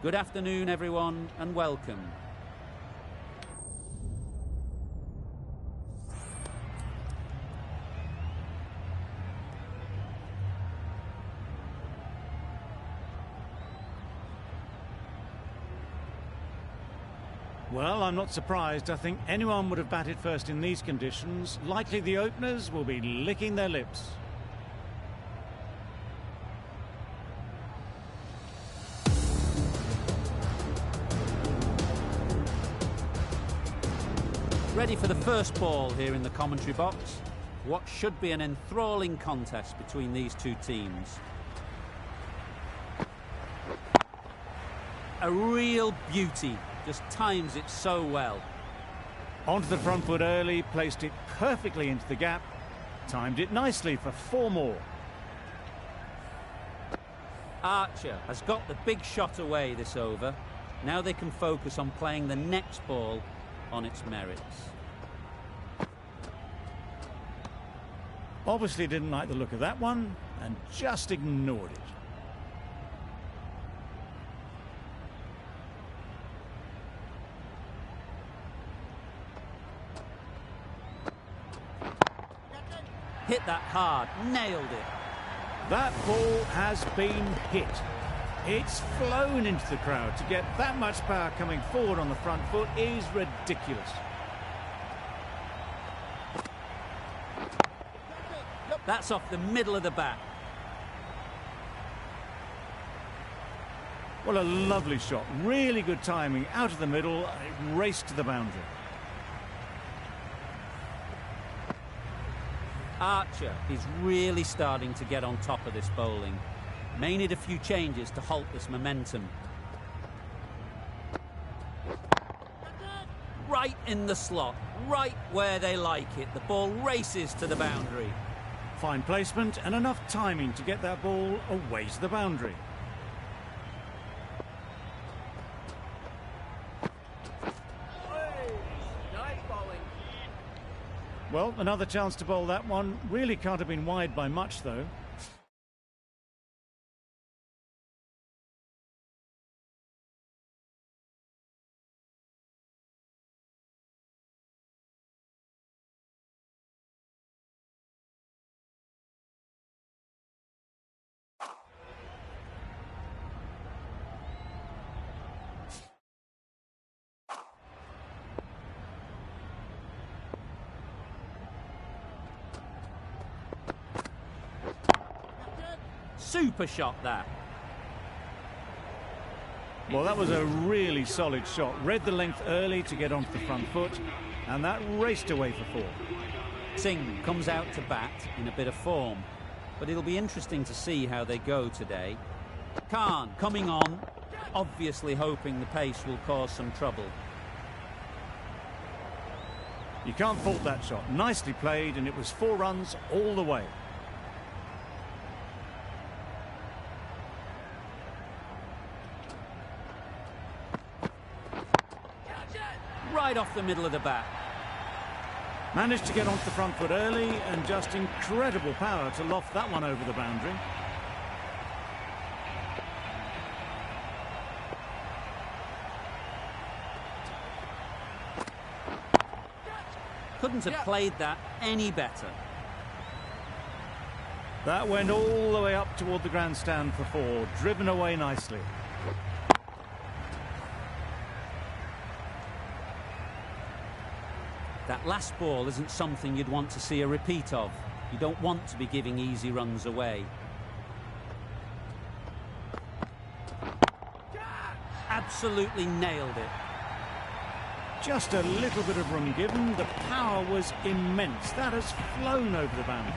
Good afternoon, everyone, and welcome. Well, I'm not surprised. I think anyone would have batted first in these conditions. Likely the openers will be licking their lips. Ready for the first ball here in the commentary box. What should be an enthralling contest between these two teams. A real beauty. Just times it so well. Onto the front foot early, placed it perfectly into the gap. Timed it nicely for 4 more. Archer has got the big shot away this over. Now they can focus on playing the next ball on its merits. Obviously didn't like the look of that one and just ignored it. Hit that hard, nailed it. That ball has been hit. It's flown into the crowd. To get that much power coming forward on the front foot is ridiculous. That's off the middle of the bat. Well, a lovely shot. Really good timing. Out of the middle, it raced to the boundary. Archer is really starting to get on top of this bowling. May need a few changes to halt this momentum. Right in the slot, right where they like it. The ball races to the boundary. Fine placement and enough timing to get that ball away to the boundary. Well, another chance to bowl that one. Really can't have been wide by much, though. Super shot that. Well, that was a really solid shot. Read the length early to get onto the front foot, and that raced away for 4. Singh comes out to bat in a bit of form, but it'll be interesting to see how they go today. Khan coming on, obviously hoping the pace will cause some trouble. You can't fault that shot. Nicely played, and it was 4 runs all the way. Right off the middle of the bat. Managed to get onto the front foot early and just incredible power to loft that one over the boundary. Couldn't have played that any better. That went all the way up toward the grandstand for 4, driven away nicely. That last ball isn't something you'd want to see a repeat of. You don't want to be giving easy runs away. Absolutely nailed it. Just a little bit of room given. The power was immense. That has flown over the boundary.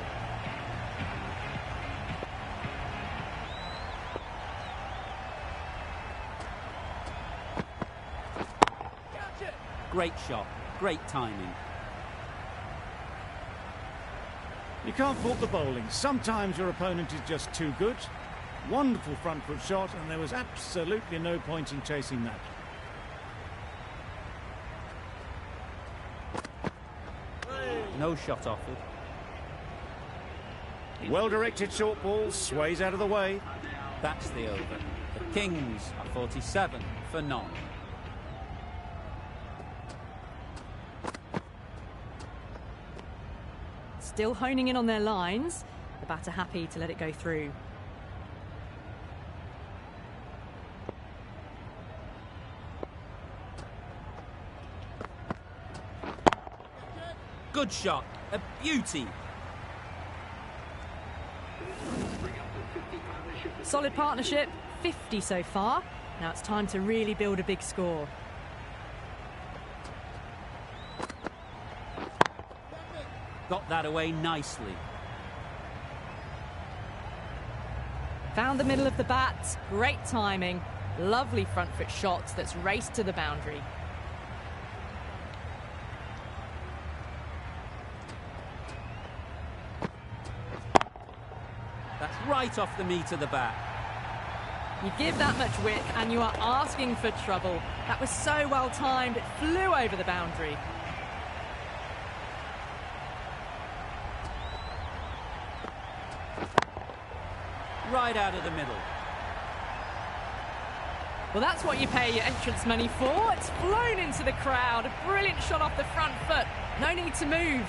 Great shot. Great timing. You can't fault the bowling. Sometimes your opponent is just too good. Wonderful front foot shot, and there was absolutely no point in chasing that. No shot offered. Well-directed short ball, sways out of the way. That's the over. The Kings are 47 for none. Still honing in on their lines. The batter happy to let it go through. Good shot, a beauty. Solid partnership, 50 so far. Now it's time to really build a big score. Got that away nicely. Found the middle of the bat, great timing. Lovely front foot shot that's raced to the boundary. That's right off the meat of the bat. You give that much width and you are asking for trouble. That was so well timed, it flew over the boundary. Right out of the middle. Well, that's what you pay your entrance money for. It's flown into the crowd. A brilliant shot off the front foot. No need to move.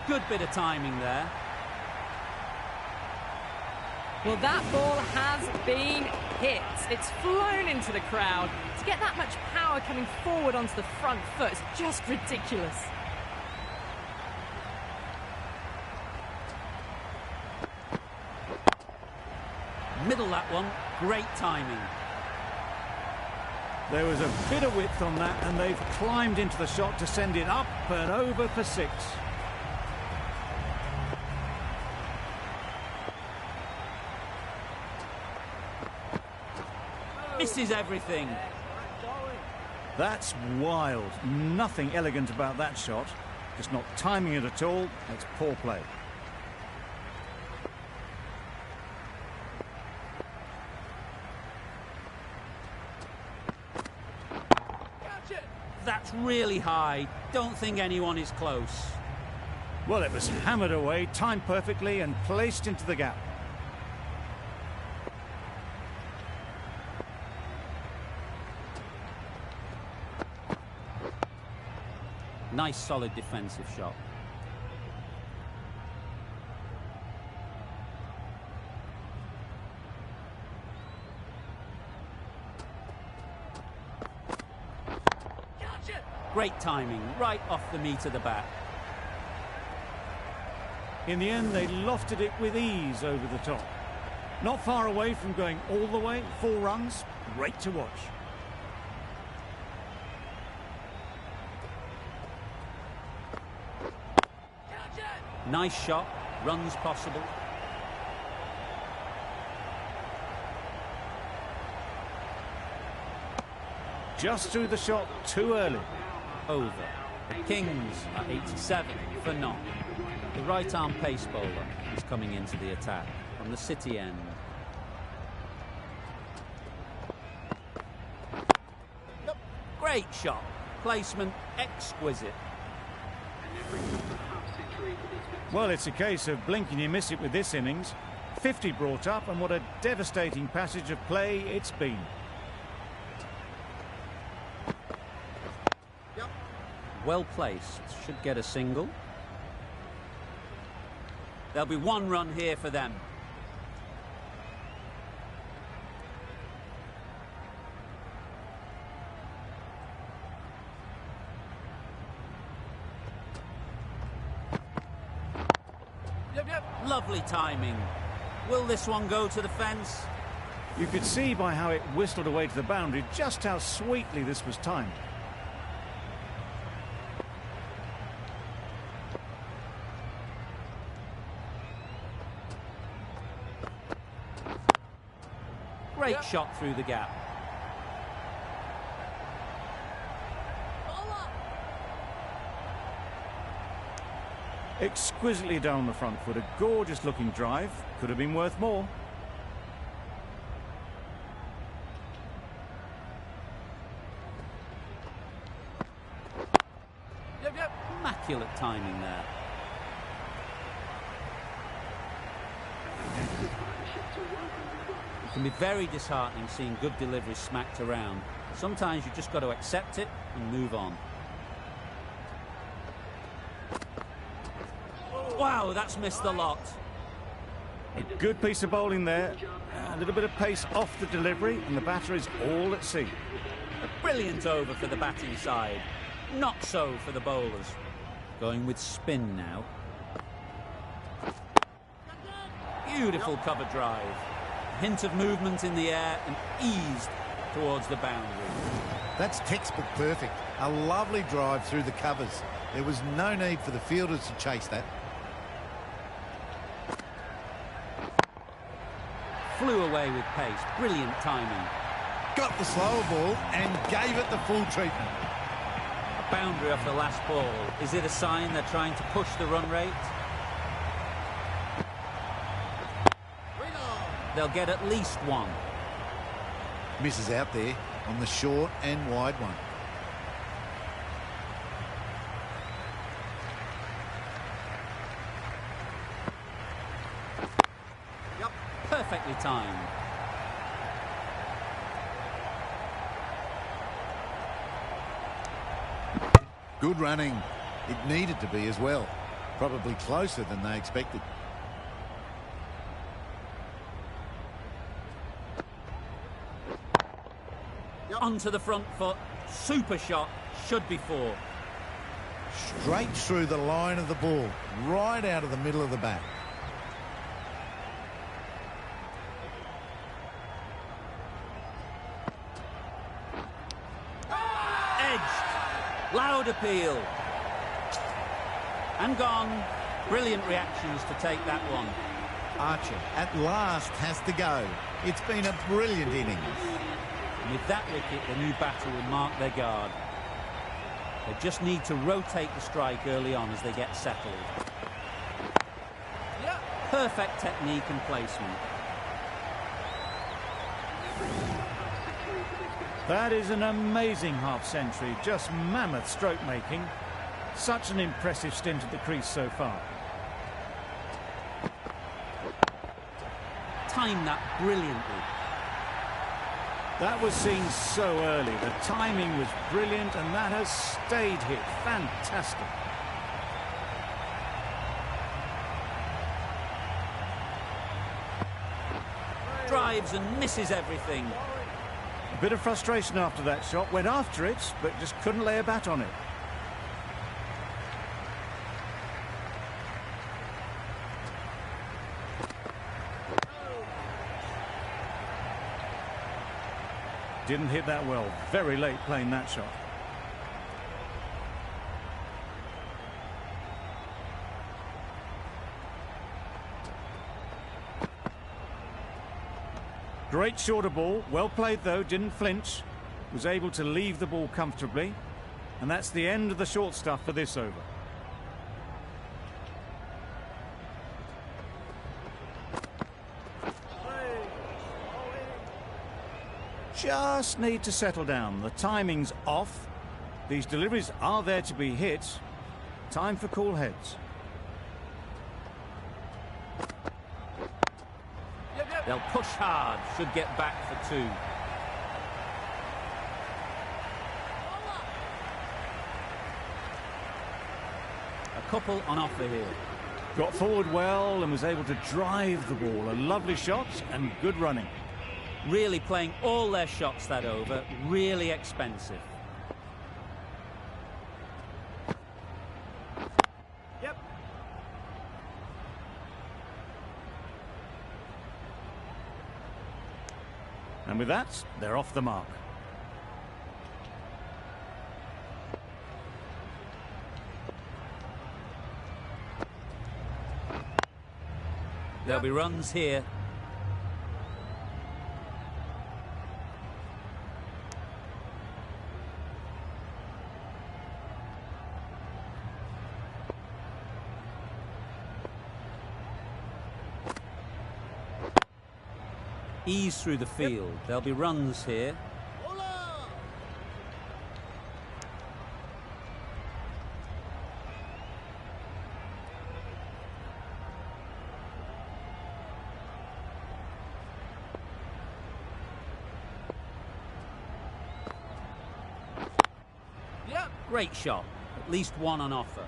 Good bit of timing there. Well, that ball has been hit. It's flown into the crowd. To get that much power coming forward onto the front foot is just ridiculous. Middle that one, great timing. There was a bit of width on that, and they've climbed into the shot to send it up and over for 6. Misses everything. That's wild. Nothing elegant about that shot. Just not timing it at all. It's poor play. That's really high. Don't think anyone is close. Well, it was hammered away, timed perfectly and placed into the gap. Nice solid defensive shot. Great timing, right off the meat of the bat. In the end, they lofted it with ease over the top. Not far away from going all the way, 4 runs. Great to watch. Nice shot, runs possible. Just threw the shot too early. Over. The Kings are 87 for none. The right-arm pace bowler is coming into the attack from the City end. Great shot. Placement exquisite. Well, it's a case of blink and you miss it with this innings. 50 brought up, and what a devastating passage of play it's been. Well placed. Should get a single. There'll be 1 run here for them. Lovely timing. Will this one go to the fence? You could see by how it whistled away to the boundary just how sweetly this was timed. Great shot through the gap. Exquisitely down the front foot, a gorgeous looking drive. Could have been worth more. Immaculate timing there. can be very disheartening seeing good deliveries smacked around. Sometimes you've just got to accept it and move on. Wow, that's missed the lot. A good piece of bowling there. A little bit of pace off the delivery, and the batter is all at sea. A brilliant over for the batting side. Not so for the bowlers. Going with spin now. Beautiful cover drive. A hint of movement in the air and eased towards the boundary. That's textbook perfect. A lovely drive through the covers. There was no need for the fielders to chase that. Flew away with pace. Brilliant timing. Got the slower ball and gave it the full treatment. A boundary off the last ball. Is it a sign they're trying to push the run rate? They'll get at least one. Misses out there on the short and wide one. Yep, perfectly timed. Good running. It needed to be as well. Probably closer than they expected. Onto the front foot. Super shot. Should be four. Straight through the line of the ball. Right out of the middle of the bat. Edged. Loud appeal. And gone. Brilliant reactions to take that one. Archer at last has to go. It's been a brilliant innings. And with that wicket, the new batter will mark their guard. They just need to rotate the strike early on as they get settled. Perfect technique and placement. That is an amazing half-century. Just mammoth stroke making. Such an impressive stint at the crease so far. Timed that brilliantly. That was seen so early. The timing was brilliant, and that has stayed hit. Fantastic. Drives and misses everything. A bit of frustration after that shot. Went after it, but just couldn't lay a bat on it. Didn't hit that well. Very late playing that shot. Great shorter ball. Well played though. Didn't flinch. Was able to leave the ball comfortably. And that's the end of the short stuff for this over. Just need to settle down. The timing's off. These deliveries are there to be hit. Time for cool heads. They'll push hard. Should get back for two. A couple on offer here. Got forward well and was able to drive the ball. A lovely shot and good running. Really playing all their shots that over. Really expensive. Yep. And with that, they're off the mark. There'll be runs here. Ease through the field. There'll be runs here. Great shot. At least one on offer.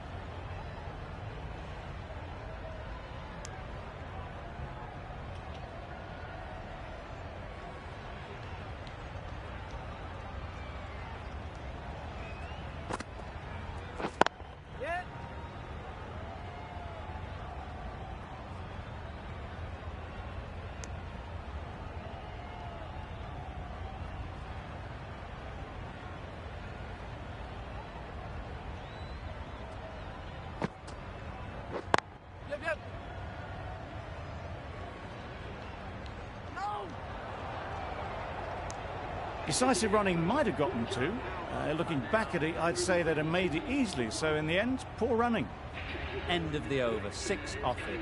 Decisive running might have gotten two. Looking back at it, I'd say they'd have made it easily. So in the end, poor running. End of the over, 6 off it.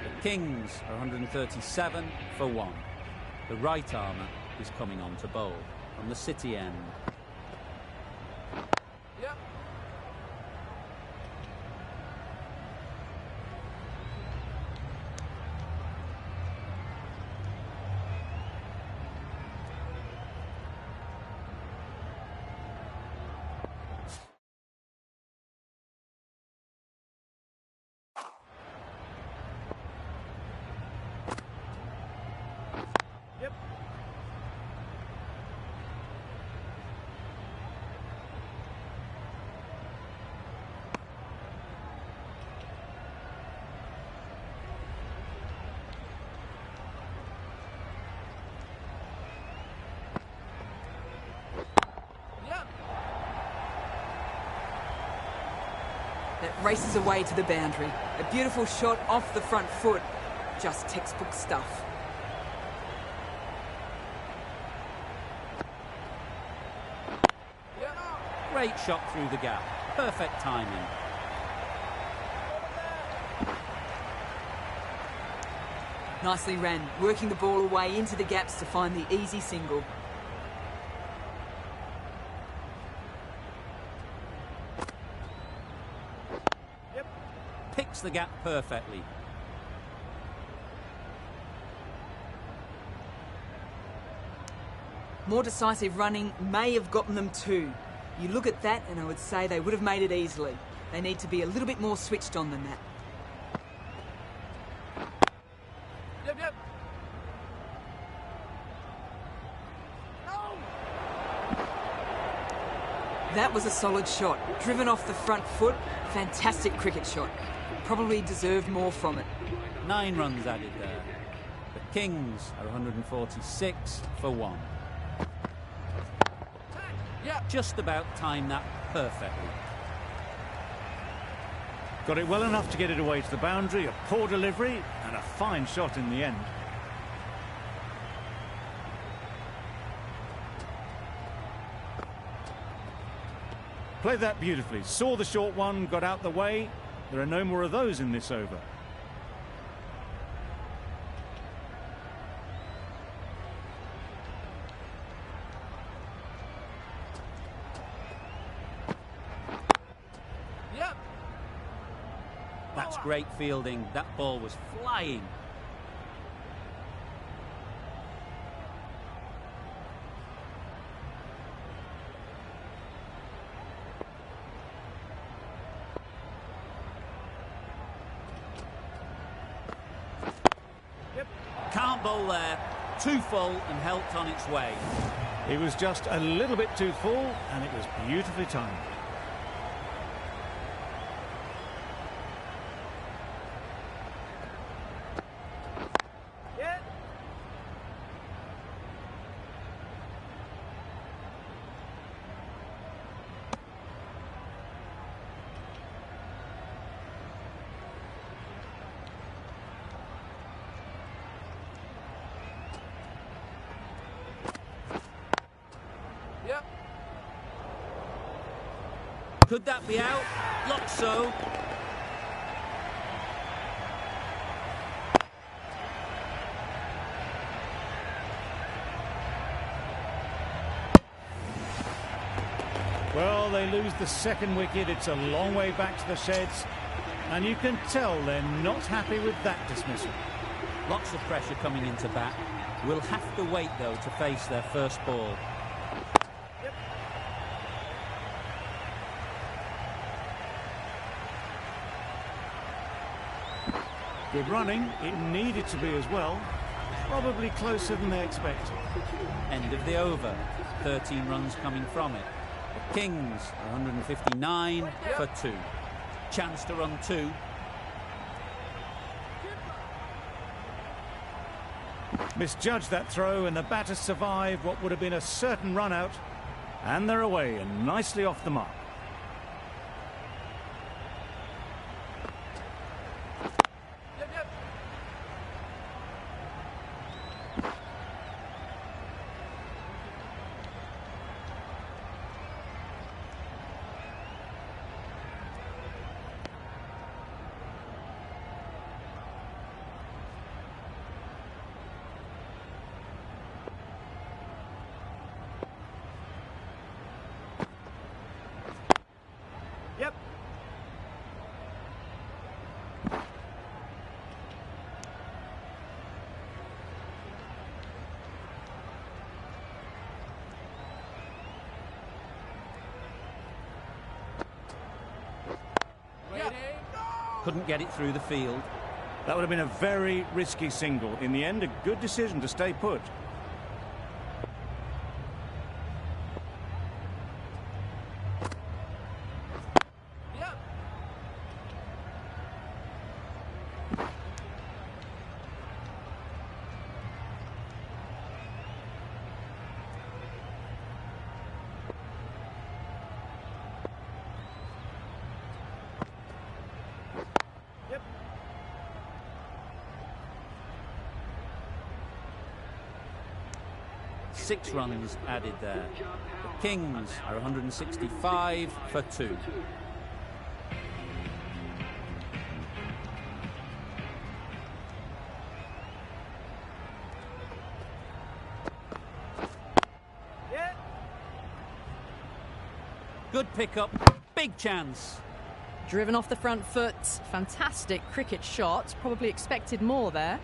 The Kings are 137 for 1. The right armour is coming on to bowl from the City end. That races away to the boundary. A beautiful shot off the front foot. Just textbook stuff. Great shot through the gap. Perfect timing. Nicely ran, working the ball away into the gaps to find the easy single. Picks the gap perfectly. More decisive running may have gotten them two. You look at that and I would say they would have made it easily. They need to be a little bit more switched on than that. That was a solid shot. Driven off the front foot. Fantastic cricket shot. Probably deserved more from it. 9 runs added there. The Kings are 146 for 1. Just about timed that perfectly. Got it well enough to get it away to the boundary. A poor delivery and a fine shot in the end. Played that beautifully. Saw the short one, got out the way. There are no more of those in this over. That's great fielding. That ball was flying. Can't bowl there. Too full and helped on its way. It was just a little bit too full and it was beautifully timed. Could that be out? Looks so. Well, they lose the second wicket. It's a long way back to the sheds. And you can tell they're not happy with that dismissal. Lots of pressure coming into bat. Will have to wait, though, to face their first ball. Good running. It needed to be as well. Probably closer than they expected. End of the over. 13 runs coming from it. The Kings, 159 for 2. Chance to run 2. Misjudged that throw, and the batter survived what would have been a certain run out. And they're away and nicely off the mark. Yep. Couldn't get it through the field. That would have been a very risky single. In the end, a good decision to stay put. Six runs added there. The Kings are 165 for 2. Good pickup, big chance. Driven off the front foot, fantastic cricket shot. Probably expected more there.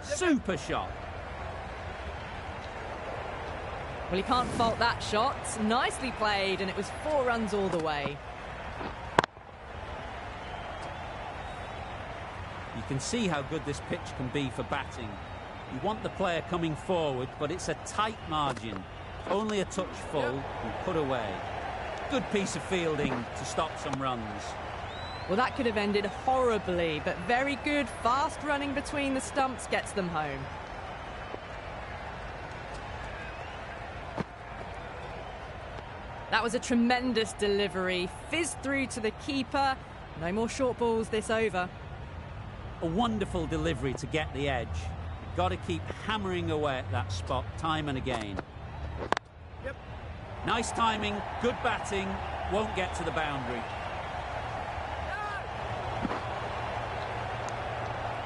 Super shot. Well, you can't fault that shot. Nicely played, and it was 4 runs all the way. You can see how good this pitch can be for batting. You want the player coming forward, but it's a tight margin. Only a touch full and put away. Good piece of fielding to stop some runs. Well, that could have ended horribly, but very good, fast running between the stumps gets them home. That was a tremendous delivery, fizzed through to the keeper. No more short balls this over. A wonderful delivery to get the edge. You've got to keep hammering away at that spot time and again. Nice timing, good batting, won't get to the boundary.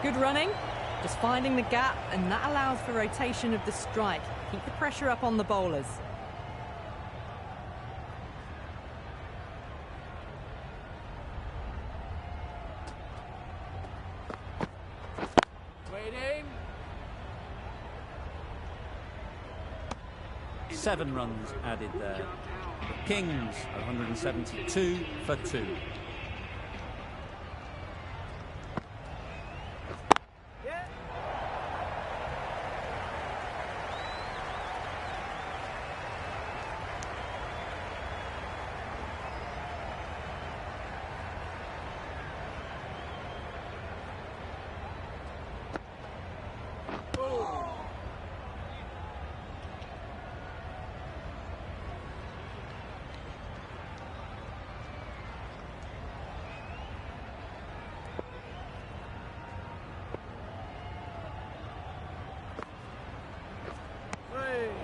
Good running, just finding the gap, and that allows for rotation of the strike. Keep the pressure up on the bowlers. Waiting. 7 runs added there. The Kings are 172 for 2.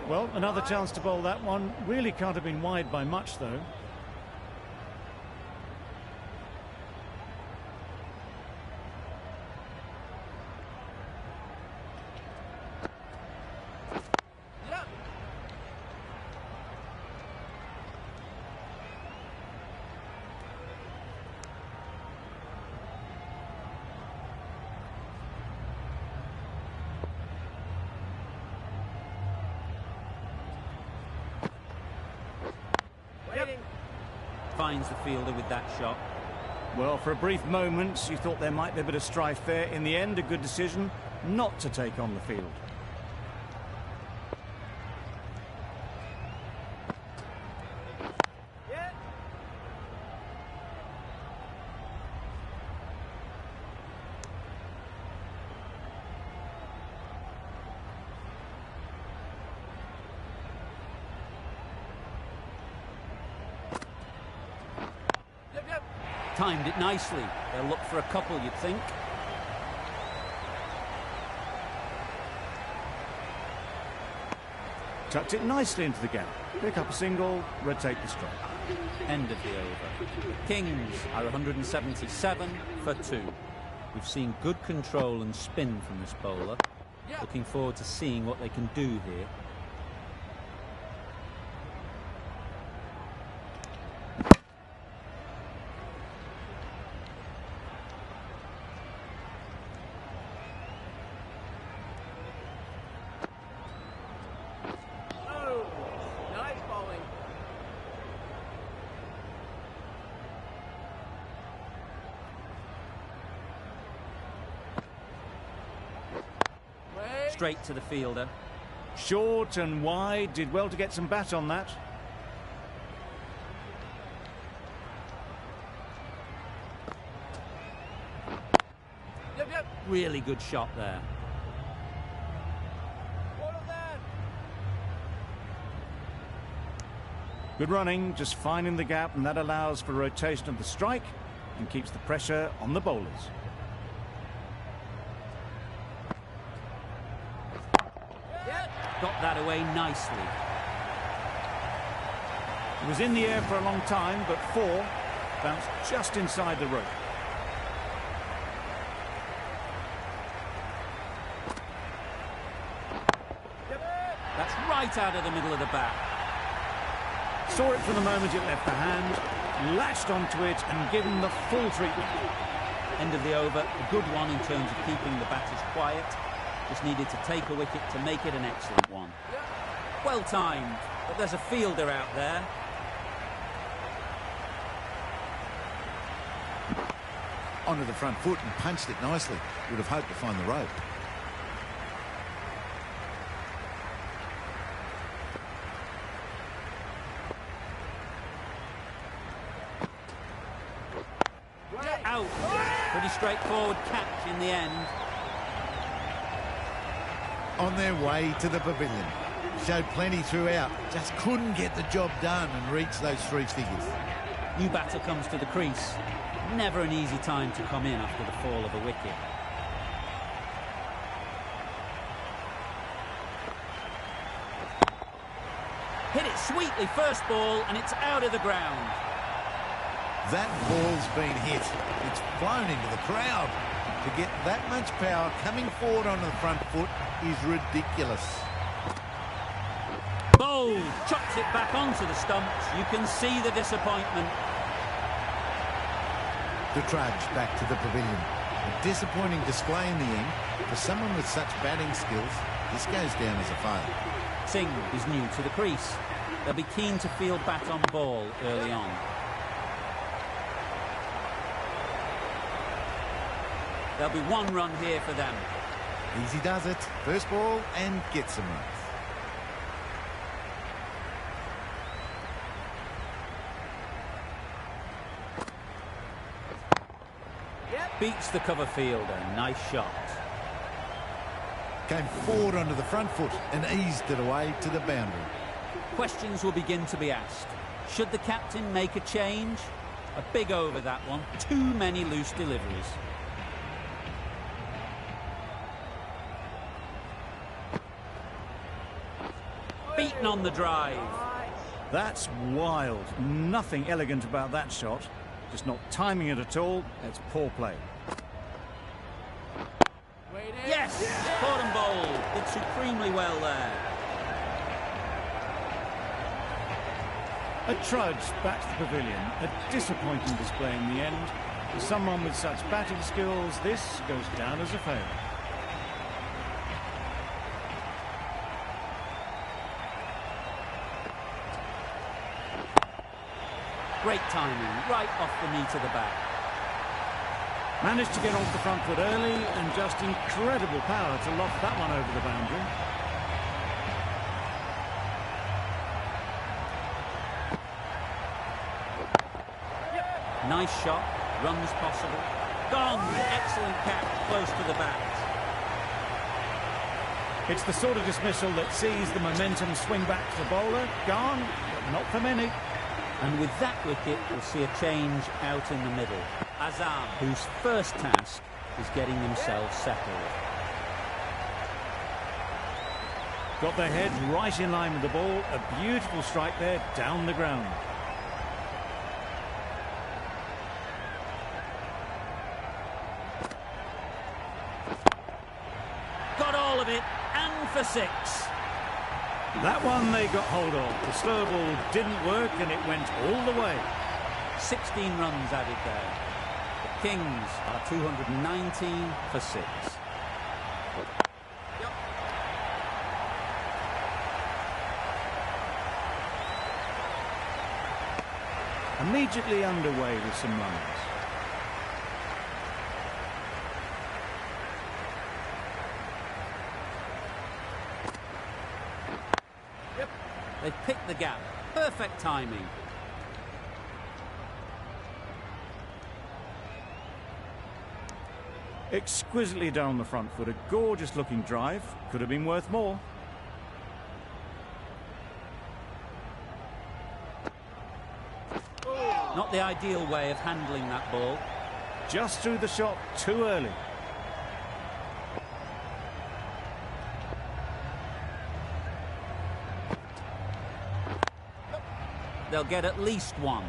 Well, another chance to bowl that one. Really can't have been wide by much, though. finds the fielder with that shot. Well, for a brief moment, you thought there might be a bit of strife there. In the end, a good decision not to take on the field. Timed it nicely. They'll look for a couple, you'd think. Tucked it nicely into the gap. Pick up a single, rotate the strike. End of the over. Kings are 177 for 2. We've seen good control and spin from this bowler. Looking forward to seeing what they can do here. Straight to the fielder. Short and wide, did well to get some bat on that. Really good shot there. Good running, just finding the gap, and that allows for rotation of the strike and keeps the pressure on the bowlers. Got that away nicely. It was in the air for a long time, but 4 bounced just inside the rope. That's right out of the middle of the bat. Saw it from the moment it left the hand, latched onto it and given the full treatment. End of the over. A good one in terms of keeping the batters quiet. Just needed to take a wicket to make it an excellent one. Well timed, but there's a fielder out there. Onto the front foot and punched it nicely. Would have hoped to find the rope. Out. Pretty straightforward catch in the end. On their way to the pavilion. Showed plenty throughout. Just couldn't get the job done and reach those 3 figures. New batter comes to the crease. Never an easy time to come in after the fall of a wicket. Hit it sweetly first ball and it's out of the ground. That ball's been hit. It's flown into the crowd. To get that much power coming forward onto the front foot is ridiculous. Bold, chops it back onto the stumps. You can see the disappointment. The trudge back to the pavilion. A disappointing display in the end. For someone with such batting skills, this goes down as a fail. Singh is new to the crease. They'll be keen to field bat on ball early on. There'll be 1 run here for them. Easy does it. First ball and gets some runs. Beats the cover fielder. Nice shot. Came forward onto the front foot and eased it away to the boundary. Questions will begin to be asked. Should the captain make a change? A big over that one. Too many loose deliveries. Beaten on the drive. That's wild. Nothing elegant about that shot. Just not timing it at all. It's poor play. Yes! Caught and bowled. Did supremely well there. A trudge back to the pavilion. A disappointing display in the end. For someone with such batting skills, this goes down as a failure. Great timing, right off the knee to the back. Managed to get off the front foot early and just incredible power to loft that one over the boundary. Nice shot, runs possible. Gone! Excellent catch, close to the bat. It's the sort of dismissal that sees the momentum swing back to the bowler. Gone, but not for many. And with that wicket, we'll see a change out in the middle. Azam, whose first task is getting themselves settled. Got their head right in line with the ball. A beautiful strike there, down the ground. Got all of it, and for 6. That one they got hold of. The slow ball didn't work and it went all the way. 16 runs added there. The Kings are 219 for 6. Immediately underway with some runs. They picked the gap. Perfect timing. Exquisitely down the front foot. A gorgeous looking drive. Could have been worth more. Not the ideal way of handling that ball. Just threw the shot too early. They'll get at least 1.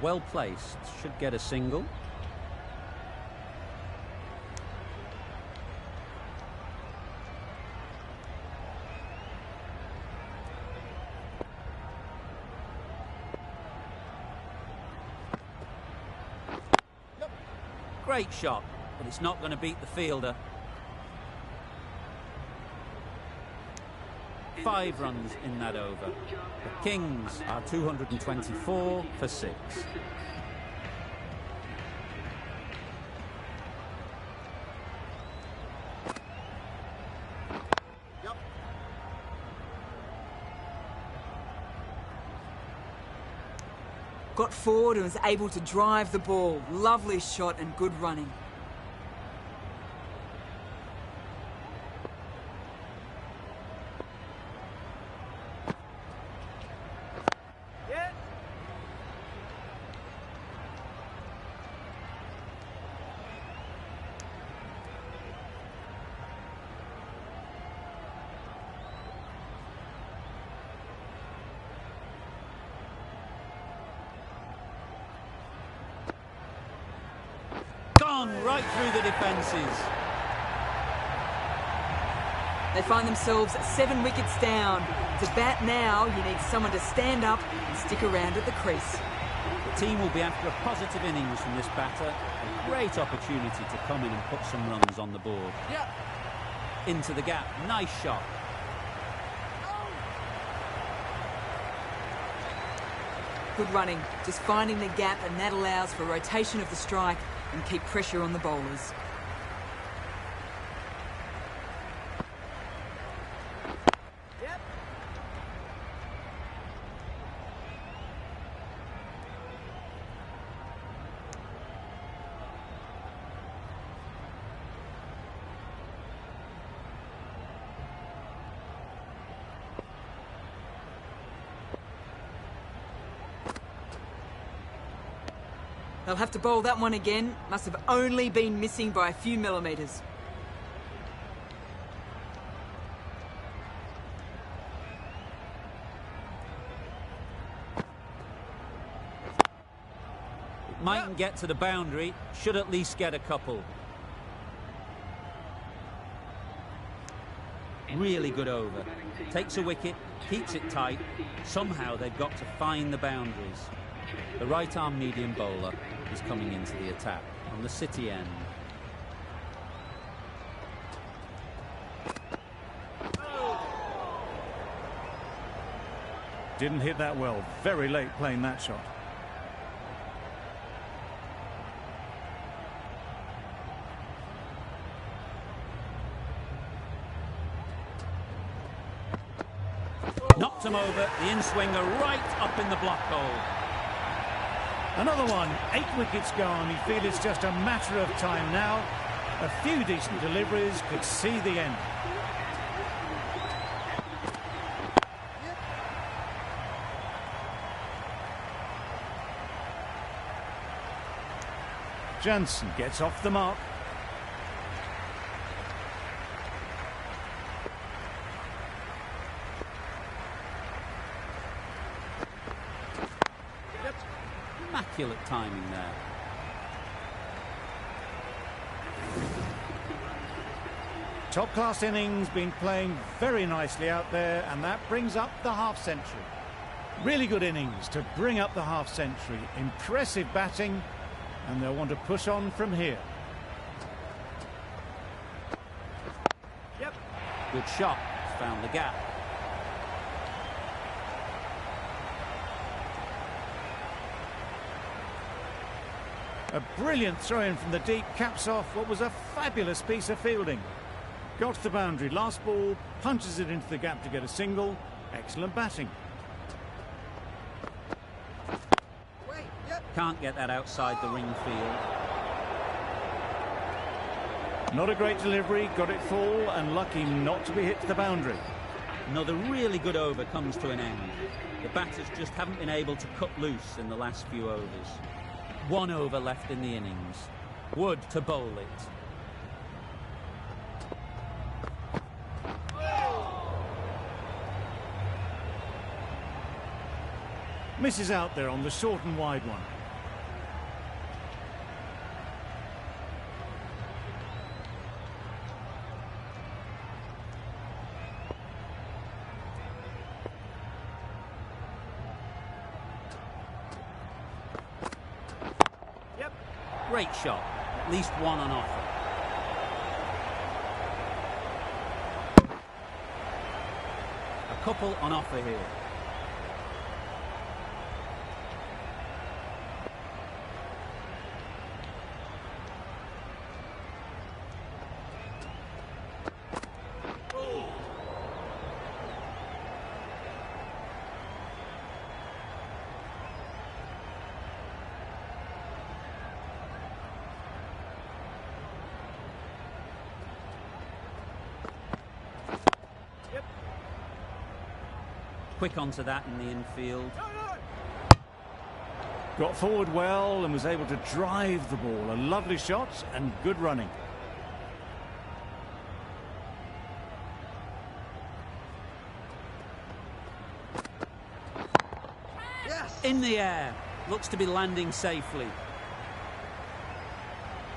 Well placed, should get a single. Great shot, but it's not going to beat the fielder. 5 runs in that over. The Kings are 224 for 6. Got forward and was able to drive the ball. Lovely shot and good running. Right through the defences. They find themselves 7 wickets down. To bat now, you need someone to stand up and stick around at the crease. The team will be after a positive innings from this batter. A great opportunity to come in and put some runs on the board. Into the gap. Nice shot. Good running. Just finding the gap, and that allows for rotation of the strike and keep pressure on the bowlers. They'll have to bowl that one again. Must have only been missing by a few millimetres. It mightn't get to the boundary. Should at least get a couple. Really good over. Takes a wicket, keeps it tight. Somehow they've got to find the boundaries. The right-arm medium bowler is coming into the attack on the City end. Didn't hit that well. Very late playing that shot. Knocked him over, the in-swinger right up in the block hole. Another one, 8 wickets gone. You feel it's just a matter of time now. A few decent deliveries could see the end. Jansen gets off the mark. Immaculate timing there. Top-class innings, been playing very nicely out there, and that brings up the half-century. Really good innings to bring up the half-century. Impressive batting, and they'll want to push on from here. Good shot, found the gap. A brilliant throw-in from the deep, caps off what was a fabulous piece of fielding. Got to the boundary, last ball, punches it into the gap to get a single. Excellent batting. Can't get that outside the ring field. Not a great delivery, got it full and lucky not to be hit to the boundary. Another really good over comes to an end. The batters just haven't been able to cut loose in the last few overs. 1 over left in the innings. Wood to bowl it. Misses out there on the short and wide one. Great shot. At least one on offer. A couple on offer here. Quick onto that in the infield. Got forward well and was able to drive the ball. A lovely shot and good running. In the air. Looks to be landing safely.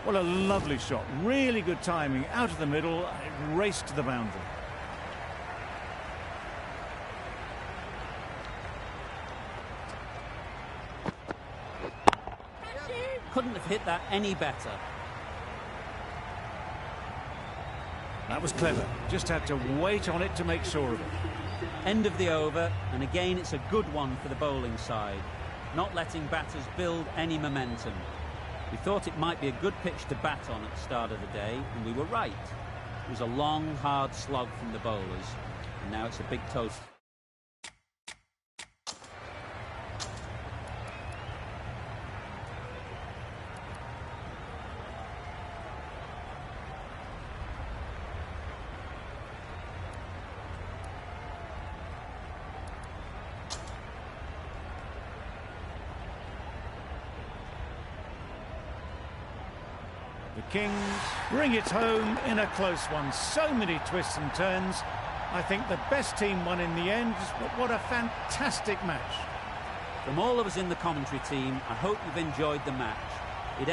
Well, a lovely shot. Really good timing. Out of the middle. It raced to the boundary. Couldn't have hit that any better. That was clever. Just had to wait on it to make sure of it. End of the over, and again it's a good one for the bowling side. Not letting batters build any momentum. We thought it might be a good pitch to bat on at the start of the day, and we were right. It was a long, hard slog from the bowlers, and now it's a big toast. The Kings bring it home in a close one. So many twists and turns. I think the best team won in the end, but what a fantastic match. From all of us in the commentary team, I hope you've enjoyed the match. It